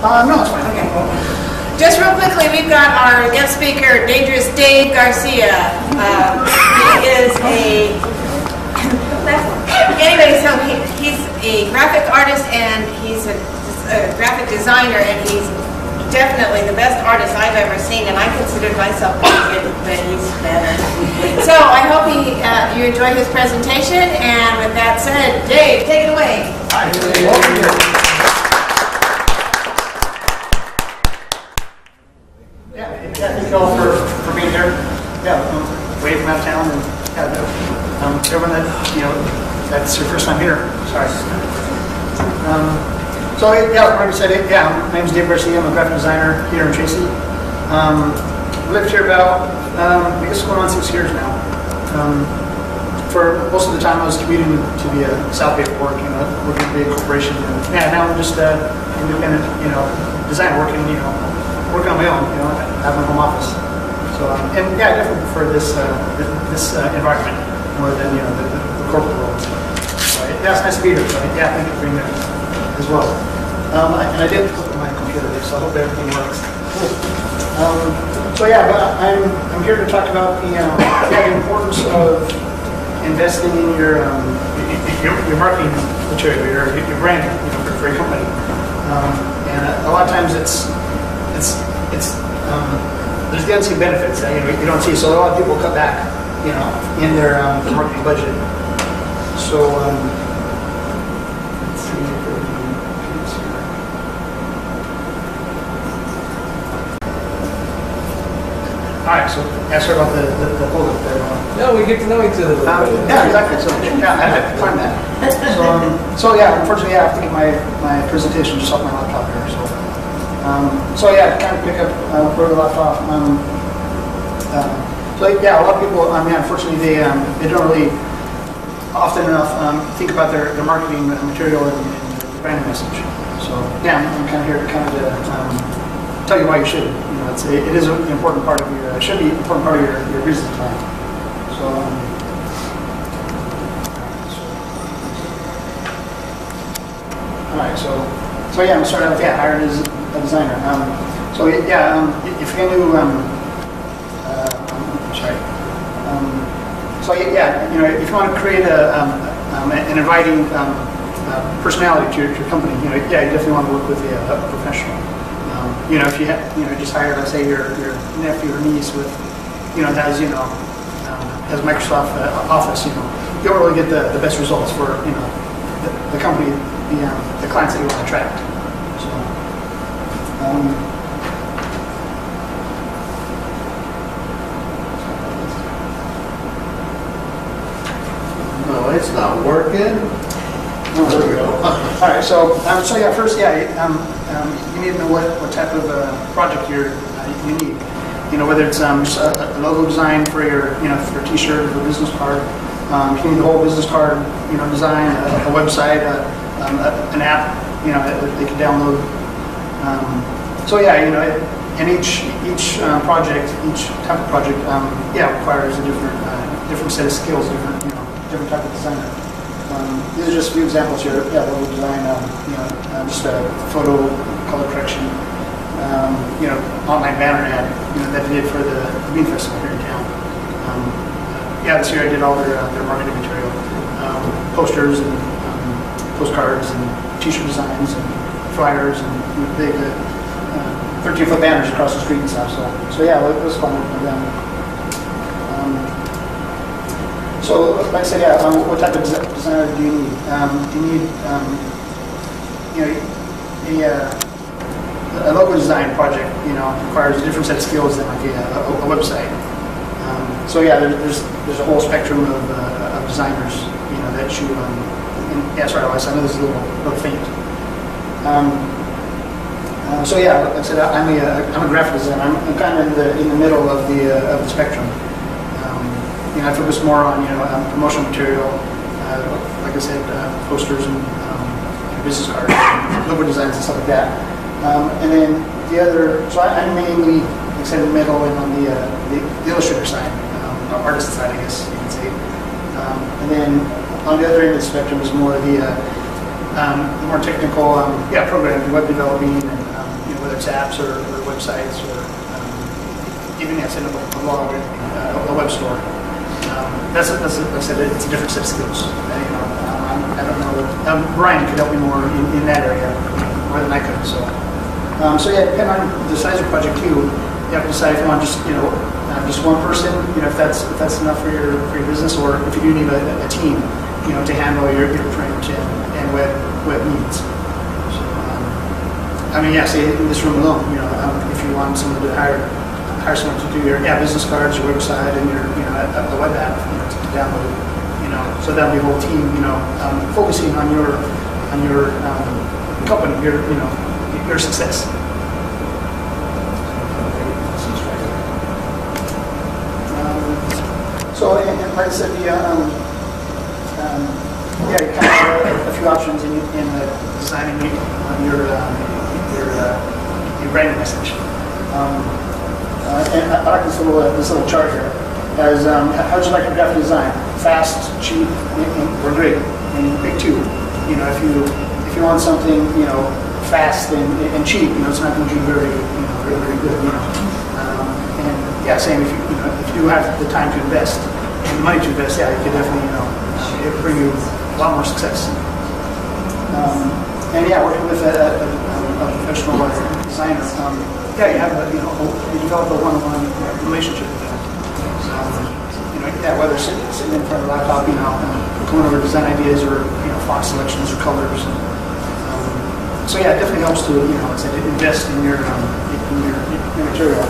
No, it's fine. Okay. Just real quickly, we've got our guest speaker, Dangerous Dave Garcia. He is anyway, so he's a graphic artist and he's a graphic designer, and he's definitely the best artist I've ever seen, and I considered myself pretty good, but he's better. So I hope you enjoy his presentation, and with that said, Dave, take it away. Hi. Thank you all for being here. Yeah, way from out of town, and everyone that that's your first time here. Sorry. So yeah, like I said, my name is Dave Garcia. I'm a graphic designer here in Tracy. Lived here about I guess going on 6 years now. For most of the time, I was commuting to the South Bay for work, working at a big corporation. And now I'm just independent, design working, working on my own, I have my home office. So and I definitely prefer this environment more than the corporate world. So it's nice to be here. So thank you for being there as well. And I did look at my computer, so I hope everything works. But I'm here to talk about the importance of investing in your marketing material, your brand, for your company. And a lot of times there's the unseen benefits that you don't see. So a lot of people cut back, in their marketing budget. So let's see if we can do this here. All right. So sorry about the hold up there. No, we get to know each other. Yeah, exactly. So I had to find that. So unfortunately, I have to get my presentation just off my laptop here. So to kind of pick up where we left off. A lot of people, unfortunately, they don't really often enough think about their marketing material and the brand message. So I'm kind of here to tell you why you should. It is an important part of your, should be an important part of your business plan. So. All right. So I'm gonna start out with hired as a designer. If you're going to if you want to create an inviting personality to your company, you definitely want to work with a professional. If you just hire, let's say, your nephew or niece with, has Microsoft Office, you don't really get the best results for, the company, the clients that you want to attract. No, it's not working. There we go. All right. First, you need to know what type of project you need. Whether it's just a logo design for your, for a T-shirt or a business card. You need the whole business card, design, a website, an app, that they can download. And each project, each type of project, requires a different set of skills, different type of designer. These are just a few examples here. Logo design, just a photo, color correction, online banner ad, that they did for the Bean Festival here in town. This year I did all their marketing material, posters and postcards and T-shirt designs and flyers and big 13-foot banners across the street and stuff. It was fun working with them. Like I said, what type of designer do you need? You need a logo design project. Requires a different set of skills than like a website. There's a whole spectrum of designers. That you. Sorry, Elias, I know this is a little faint. Like I said, I'm a graphic designer. I'm kind of in the middle of the spectrum. I focus more on promotional material, like I said, posters and business cards, logo designs and stuff like that. And then the other, I'm mainly, like I said, in the middle and on the illustrator side, artist side, I guess you can say. And then on the other end of the spectrum is more the the more technical, programming, web developing, and whether it's apps or websites or even setting up a blog, a web store. That's like I said, it's a different set of skills. I don't know. Brian could help me more in that area more than I could. So depending on the size of the project too, you have to decide if you want just one person. If that's enough for your business, or if you do need a team, to handle your print and web needs. So, say in this room alone, if you want someone to hire someone to do your business cards, your website, and your the web app to download, so that'll be a whole team, focusing on your company, your success. And like I said, you kind of have a few options in designing your branding message. And I like this little chart here. As how would you like your graphic design? Fast, cheap, or great? And pick two. If you want something fast and cheap, it's not going to be very good. Same if you do have the time to invest and the money to invest, you could definitely it would bring you a lot more success. Working with a professional designer, you have you develop a one-on-one relationship with them. Whether sitting in front of a laptop, going over design ideas or font selections or colors. It definitely helps to invest in your material.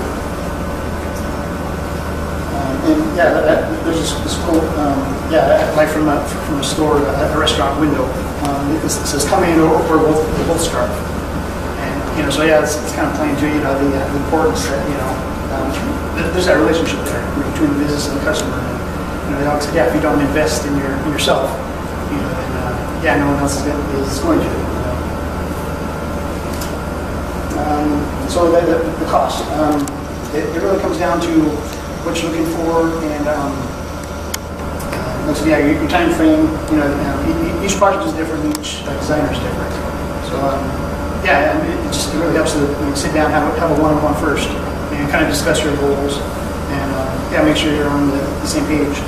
There's this quote, like from a store, a restaurant window. It says, "Come in or we'll both starve." And it's kind of playing to the importance that there's that relationship there between the business and the customer. And, they always say, if you don't invest in yourself, then no one else is going to. The cost. It really comes down to what you're looking for, and your time frame. Each project is different, each designer is different. So it really helps to sit down, have a one-on-one first, and kind of discuss your goals, and make sure you're on the same page.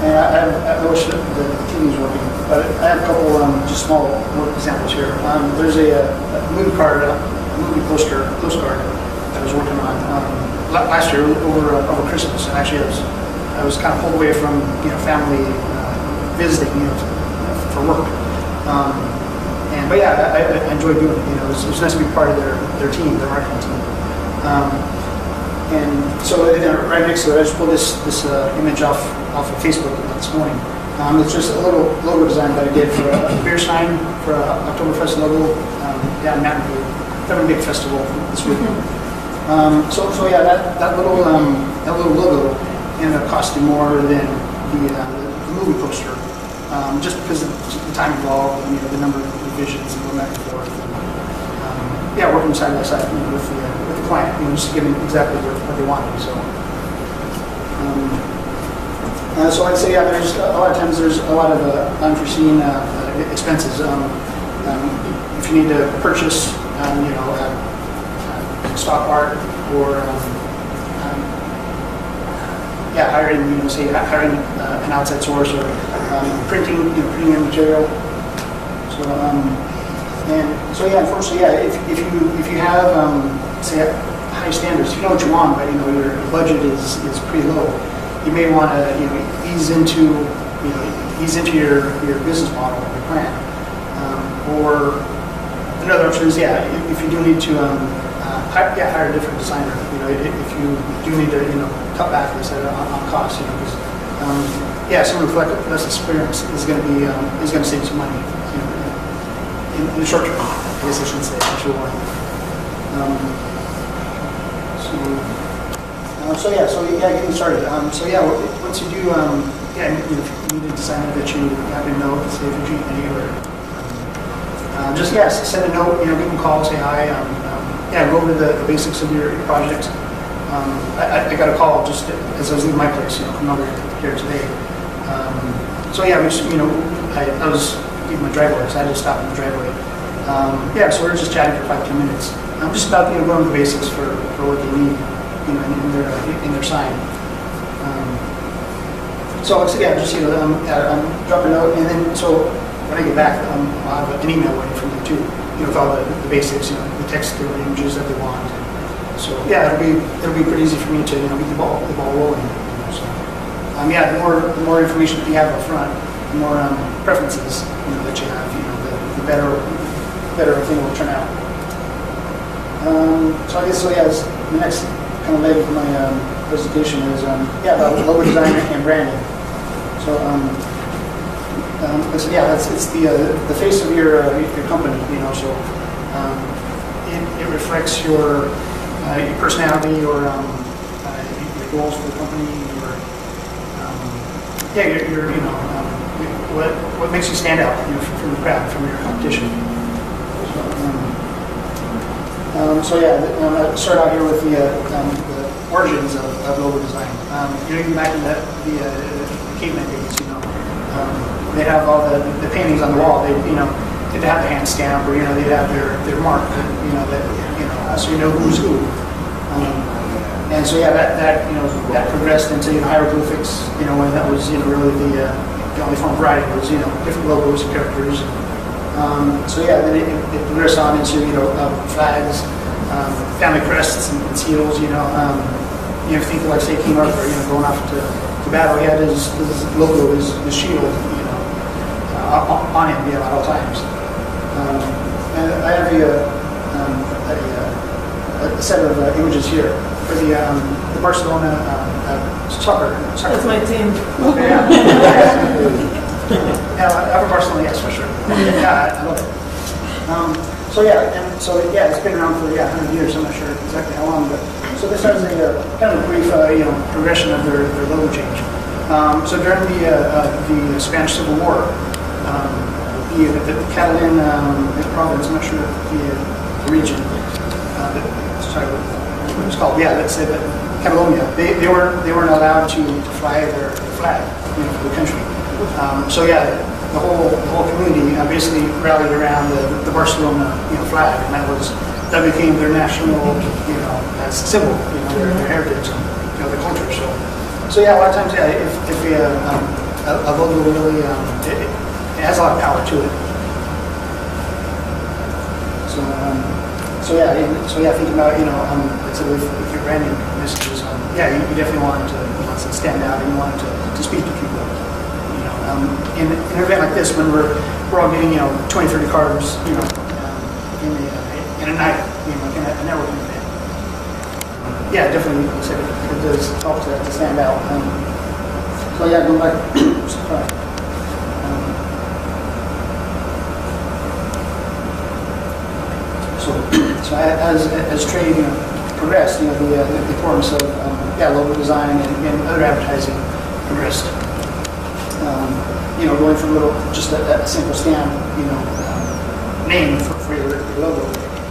I wish the team was working, but I have a couple just small work examples here. There's a movie postcard that I was working on last year over Christmas, and actually I was kind of pulled away from family visiting for work. I enjoyed doing it. It was nice to be part of their team, their marketing team. Right next to it, I just pulled this image off of Facebook this morning. It's just a little logo design that I did for a beer sign for Oktoberfest logo down in Mountain View. They're having a big festival this weekend. That little logo ended up costing more than the movie poster, just because of the time involved and the number of revisions and going back and forth. And, working side by side with the client, just to give them exactly what they wanted. So I'd say there's a lot of times there's a lot of unforeseen expenses. If you need to purchase, stock art or hiring, hiring an outside source or printing your material. Unfortunately, if you have say high standards, if you know what you want, but your budget is pretty low, you may want to ease into your business model, your plan, or another option is if you do need to hire a different designer. If you do need to cut back on costs, because someone with less experience is going to save some money in the short term. I guess I shouldn't say short term. Getting started. Once you do, if you need a designer that you happen to know, say for GNA or send a note. Give them a call, say hi. Go over the basics of your project. I got a call just as I was leaving my place, coming over here today. I was leave my driveway, so I had to stop in the driveway. Yeah, so we were just chatting for 5-10 minutes. Just about going over the basics for what they need, in their sign. So yeah, just I'm dropping a note, and then so when I get back, I'll have an email waiting for them too, with all the basics, the text, the images that they want. So yeah, it'll be pretty easy for me to get the ball rolling. So yeah, the more information that you have up front, the more preferences that you have, the better everything will turn out. So I guess the next kind of leg of my presentation is about logo design and branding. So it's the face of your company, so it reflects your personality, your goals for the company, what makes you stand out from the crowd, from your competition. So I'll start out here with the origins of logo design. Even back in the caveman days, they have all the paintings on the wall. They'd have the hand stamp, or they'd have their mark, so who's who. And so that progressed into hieroglyphics, when that was really the only form of writing was different logos and characters. Then it progressed on into flags, family crests and seals. You think of, like, say, King Arthur, going off to battle, he had his logo, his shield, on him, at all times. And I have a set of images here for the Barcelona soccer. That's my team. Yeah, upper Barcelona, yes, for sure. Yeah, I love it. It's been around for 100 years. I'm not sure exactly how long, but so this has a kind of a brief progression of their logo change. So during the Spanish Civil War, the Catalan province, I'm not sure the region, what it was called. Yeah, let's say that Catalonia. They weren't allowed to fly their flag, for the country. The whole community basically rallied around the Barcelona flag, and that became their national symbol, their heritage and their culture. So a lot of times if a logo really it has a lot of power to it. Thinking about let's say with your branding messages, you definitely want to stand out, and you want to speak to people. In an event like this, when we're all getting 20, 30 cards, in a night, in a networking event. Definitely, like I said, it does help to stand out. Going back. Sorry. So as trade progressed, the importance of logo design and other advertising progressed. Going from just a simple stamp, name for your logo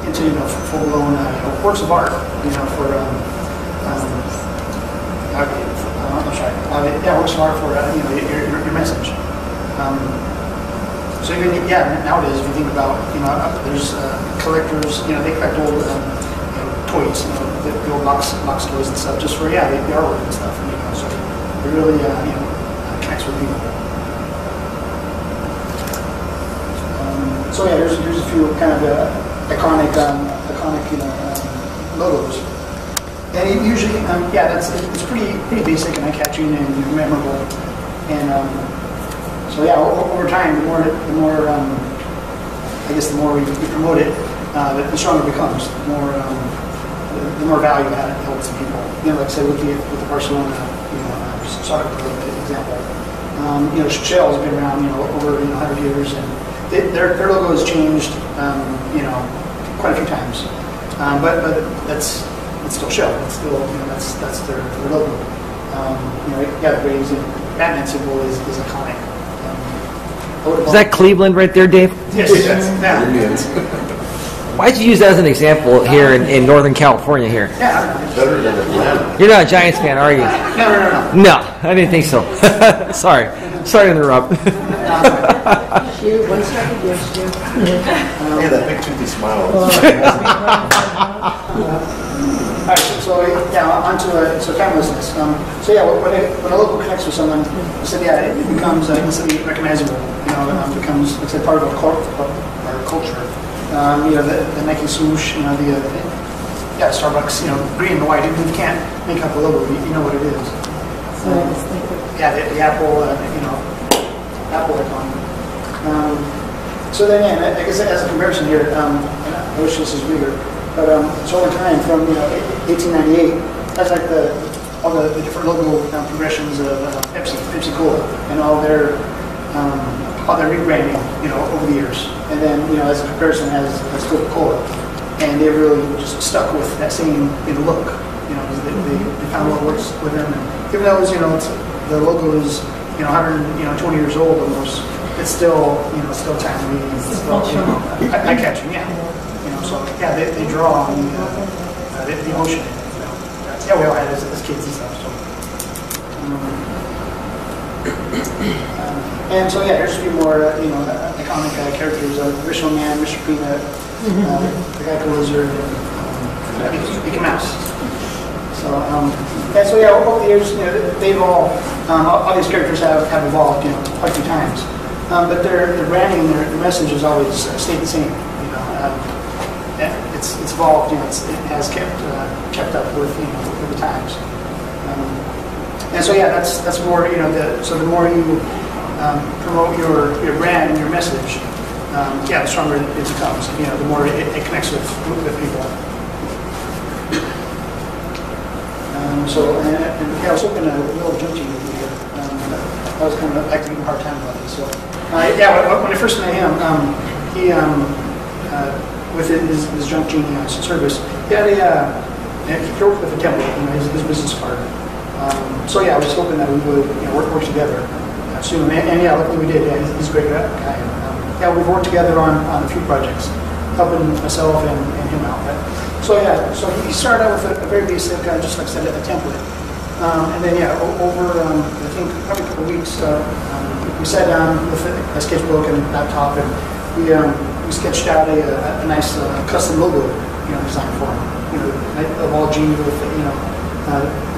into full-blown works of art, for works of art for your message. So even nowadays, if you think about there's collectors, they collect old toys, the old box toys and stuff, just for the artwork and stuff, so it really connects with people. Here's a few kind of iconic logos. And it usually, it's pretty basic and eye-catching and memorable. And over time, the more we promote it, the stronger it becomes. The more value it holds to people. Like I said, with the Barcelona, soccer example. Shell's been around, over 100 years, and their logo has changed, quite a few times. But it's still Shell. It's still, that's their logo. The Braves and Batman symbol is iconic. Is that Cleveland right there, Dave? Yes. Why'd you use that as an example here in Northern California here? Yeah. Better than Atlanta. You're not a Giants fan, are you? No. No, I didn't think so. Sorry to interrupt. you, one side against you. Yeah, that big toothy smile. All right, so yeah, onto timelessness. So yeah, when a logo connects with someone, I said yeah, it becomes instantly recognizable. Becomes let's say part of our culture. The Nike swoosh, Starbucks, green and white. You can't make up a logo. You know what it is. Yeah, the Apple, Apple icon. So then, yeah, I guess as a comparison here, I wish this was bigger. But so over time, from 1898, that's like all the different logo progressions of Pepsi Cola, and all their rebranding, over the years. And then, as a comparison, has Coca-Cola, and they really just stuck with that same look. They found what works with them. And even though it's the logo is 120 years old almost, it's still timely. It's still eye-catching, yeah. So yeah, they draw on the emotion. Yeah, we all had it as kids and stuff. So, and so yeah, here's a few more iconic characters: Visual Man, Mr. Peanut, the guy called Lizard, and Mickey Mouse. So so yeah, over the years, they've all these characters have evolved, quite a few times. But their branding, their message has always stayed the same. It's evolved. It has kept up with the times. And so yeah, that's more. The more you promote your brand and your message, the stronger it becomes. The more it connects with people. I was hoping a little judging with you here. I was kind of giving a hard time about this. So when I first met him, he with his junk genius service, he had he worked with a template, his business card. So yeah, I was hoping that we would work together soon. And yeah, luckily we did. Yeah, he's a great guy. And, we've worked together on a few projects, helping myself and him out. So yeah, so he started out with a very basic, just like I said, a template. And then over I think probably a couple of weeks, we sat down with a sketchbook and laptop, and we sketched out a nice custom logo, design for him. Of all G with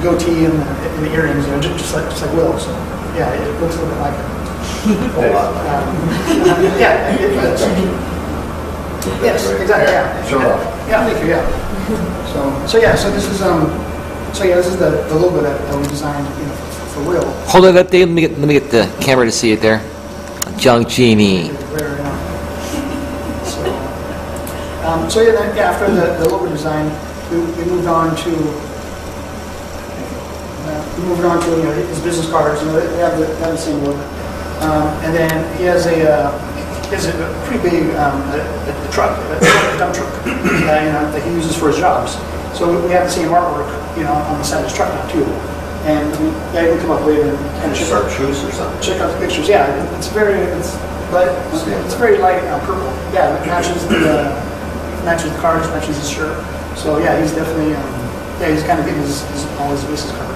goatee and the earrings, just like Will. So yeah, it looks a little bit like him. Yes, exactly. Yeah. Show off. Yeah, thank you. Yeah. So this is this is the logo that we designed, for Will. Hold it up, Dave. Let me get the camera to see it there. Junk Genie. So after the logo design, we moved on to his business cards. They have the same look, and then he has a pretty big truck, a dump truck, that he uses for his jobs. So we have the same artwork, on the side of his truck now too. And we can come up later and kind of shoes or something. Check out the pictures. Yeah, it's very light purple. Yeah, it matches the cards, matches his shirt. So yeah, he's definitely he's kind of getting all his bases covered.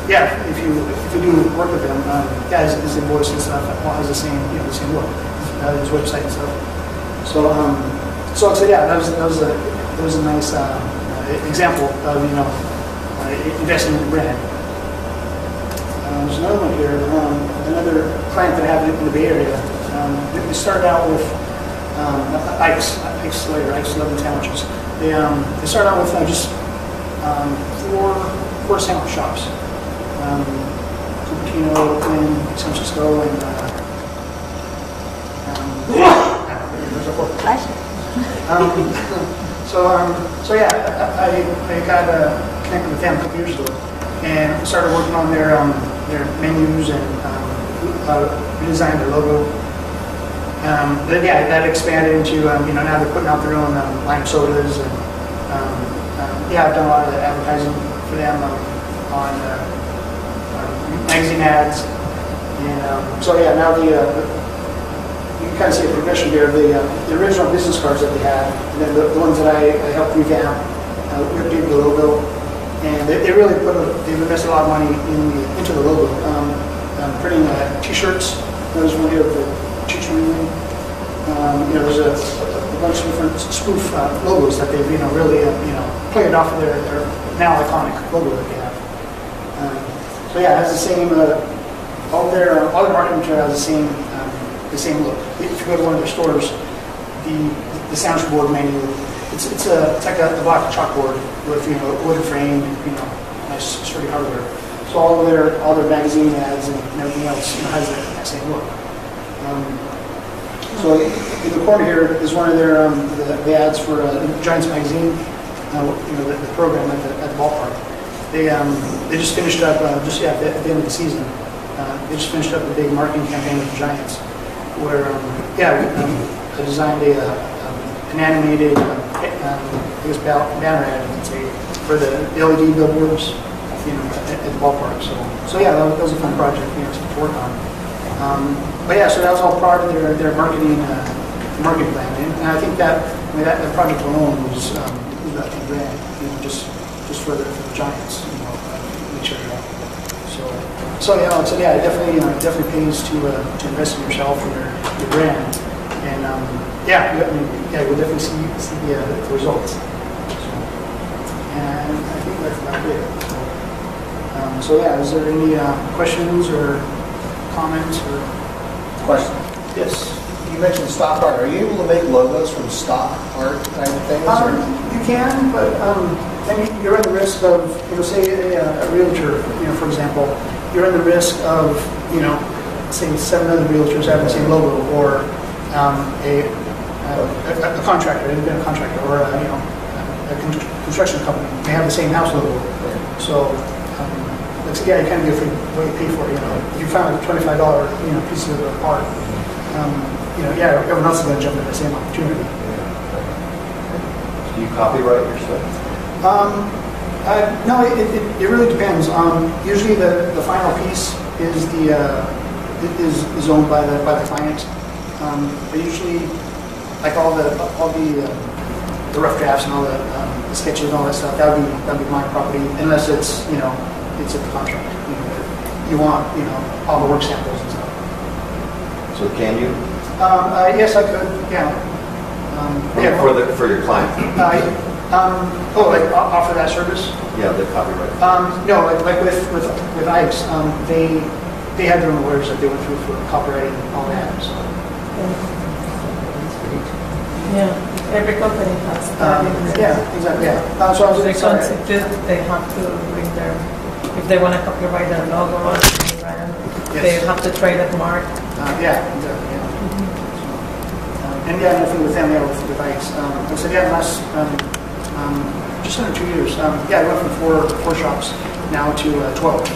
If you do work with him, his invoice and stuff has the same look, his website and stuff. So that was a nice example of investing in the brand. There's another one here, another client that I have in the Bay Area. We started out with Ike's Love and Sandwiches. They started out with just four sandwich shops. Cupertino, Oakland, San Francisco, and there's a fourth. I got connected with them a couple years ago, and started working on their menus and redesigned their logo. Then that expanded into now they're putting out their own line of sodas, and I've done a lot of the advertising for them on magazine ads, and now you can kind of see a progression here of the original business cards that they had, and then the ones that I helped revamp, update the logo, and they've invested a lot of money into the logo, printing T-shirts. There's one here with Chichman. There's a bunch of different spoof logos that they've, really, played off of their now iconic logo that they have. So yeah, it has the same, all their marketing material has the same look. If you go to one of their stores, the sandwich board menu, it's like a black chalkboard with, wooden frame, nice sturdy hardware. So all their magazine ads and everything else, has that same look. So in the corner here is one of their the ads for Giants magazine, the program at the ballpark. They just finished up at the end of the season. They just finished up a big marketing campaign with the Giants, where I designed an animated banner ad, you can say, for the LED billboards, at the ballpark. So yeah, that was a fun project, to work on. But yeah, so that was all part of their marketing plan, and I think that project alone was about $10,000, just for the Giants, each other. So yeah, it definitely pays to invest in yourself and your brand, and we'll definitely see the results. And I think that's about it. So yeah, is there any questions or comments or Question. yes? You mentioned stock art. Are you able to make logos from stock art kind of things? You can, but then you run the risk of, say a realtor, for example, you run the risk of, say 7 other realtors having the same logo, or a contractor, independent contractor, or a construction company. They have the same house logo. So you kind of get what you pay for. If you found a $25 piece of art, everyone else is going to jump at the same opportunity. Do you copyright your stuff? No, it really depends. Usually the final piece is owned by the client. But usually, like all the rough drafts and all the sketches and all that stuff, that would be my property, unless it's it's in the contract. You want all the work samples and stuff. So can you? Yes, I could. Yeah. For your client? Offer that service? Yeah, the copyright. No, like with Ike's, they had their own lawyers that they went through for copyright and all that. So. Yeah, every company has that. Yeah, exactly. Yeah. So I was they sorry. they have to bring their, if they want to copyright their logo or their brand, they have to trademark. Yeah, exactly. Yeah. And nothing with them, with Ike's. I said, last just under 2 years. I went from four shops now to 12.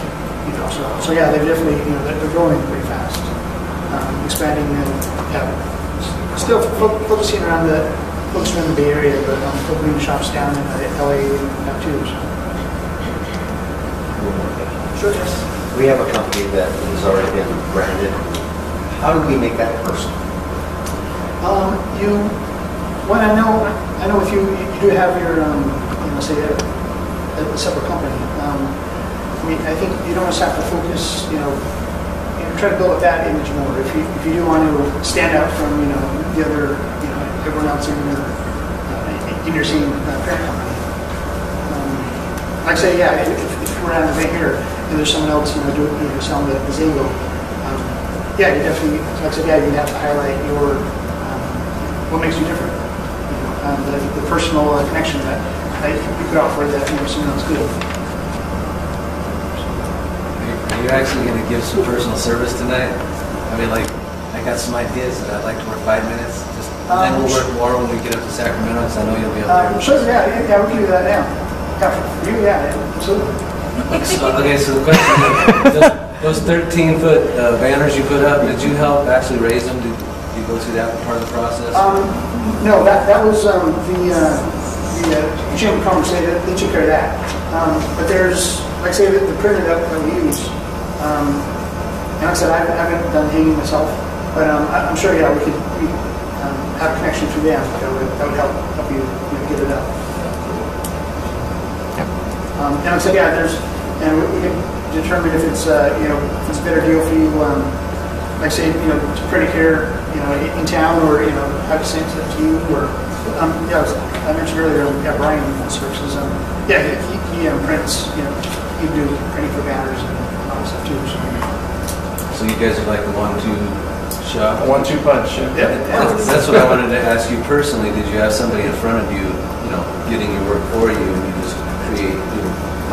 So yeah, they're definitely they're growing pretty fast, expanding and still focusing around the Bay Area, but opening shops down in LA now too. So. Sure. Yes. We have a company that has already been branded. How do we make that personal? I know if you do have your say a separate company. I think you don't just have to focus, try to build up that image more. If you do want to stand out from, the other, everyone else in your same parent company. Like I say, if we're at an event here and there's someone else, selling the Zango, you definitely, like I said, you have to highlight your, what makes you different. The personal connection that you could offer that someone else could. Are you actually going to give some personal service tonight? I mean, I got some ideas that I'd like to work 5 minutes. Then we'll work more when we get up to Sacramento, because I know you'll be up there. Sure, we can do that now. For you, absolutely. So the question is, those 13-foot banners you put up, did you help actually raise them? Did you go through that part of the process? No, that was the Chamber of Commerce. They took care of that. But there's, like I say, the printer that we use. And like I said, I haven't done hanging myself, but I'm sure, we could have a connection through them that would help you get it up. And like I said, and we can determine if it's if it's a better deal for you. Like I say, to print it here. in town, or have to send it to you, or yeah, I mentioned earlier, yeah, Brian Services. Yeah, he prints. He do printing for banners and all that stuff too. So you guys are like the 1-2 shop? 1-2 punch. Yeah. That's what I wanted to ask you personally. Did you have somebody in front of you, getting your work for you, and you just create?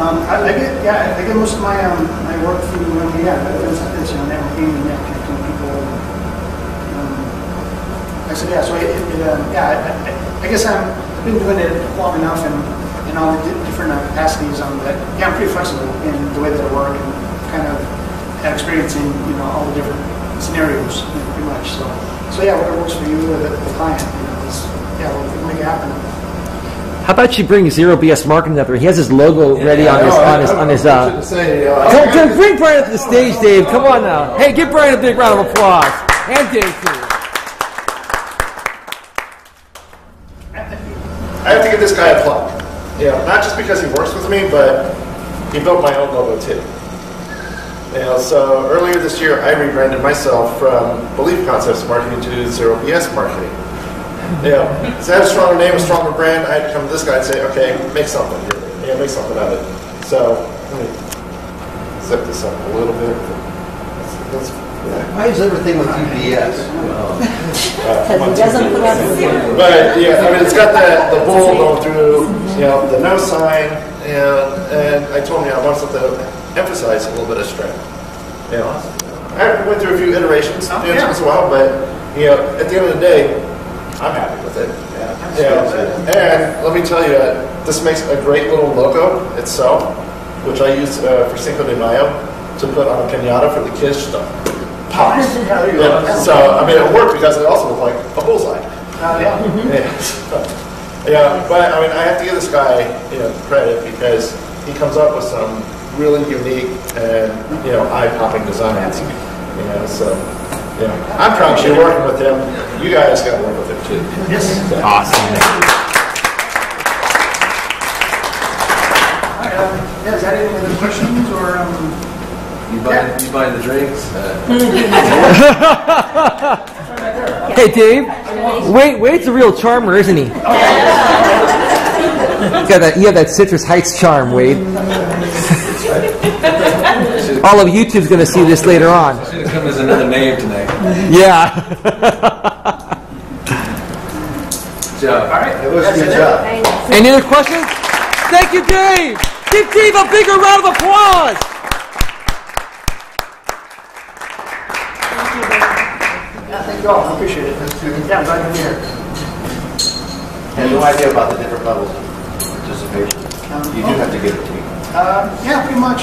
I get most of my my work through networking and connecting people. I said so. I guess I've been doing it long enough in all the different capacities. That I'm pretty flexible in the way that I work, and kind of have experience in all the different scenarios, pretty much. So yeah, whatever works for you or the client, we'll make it happen. How about you bring Zero BS Marketing up there? He has his logo ready on his. Bring Brian up to the stage, Dave. Come on now. Hey, give Brian a big round of applause. And Dave too. I have to give this guy a plug. Not just because he works with me, but he built my own logo too. So earlier this year, I rebranded myself from Belief Concepts Marketing to Zero BS Marketing. So I had a stronger name, a stronger brand. I had to come to this guy and say, okay, make something here. Make something out of it. So let me zip this up a little bit. Why is everything with you BS? Because he doesn't put out the But it's got the bull going through, the no sign, and I told him I want something to emphasize a little bit of strength. I went through a few iterations. It took us a while, but at the end of the day, I'm happy with it. And let me tell you, this makes a great little logo itself, which I use for Cinco de Mayo to put on a piñata for the kids stuff. So it worked because it also looked like a bullseye. But I have to give this guy credit because he comes up with some really unique and eye-popping designs. So I'm proud to be working with him. You guys got to work with him too. Yes. Awesome. Is that any other questions or? You buying the drinks? Hey, Dave. Wade's a real charmer, isn't he? You have that Citrus Heights charm, Wade. All of YouTube's going to see this later on. Should have come as another name tonight. Yeah. Good job. All right. It was a good job. Any other questions? Thank you, Dave. Give Dave a bigger round of applause. Thank you all. I appreciate it. Yeah, I'm glad to be here. I had no idea about the different levels of participation. You do have to give it to me. Yeah, pretty much.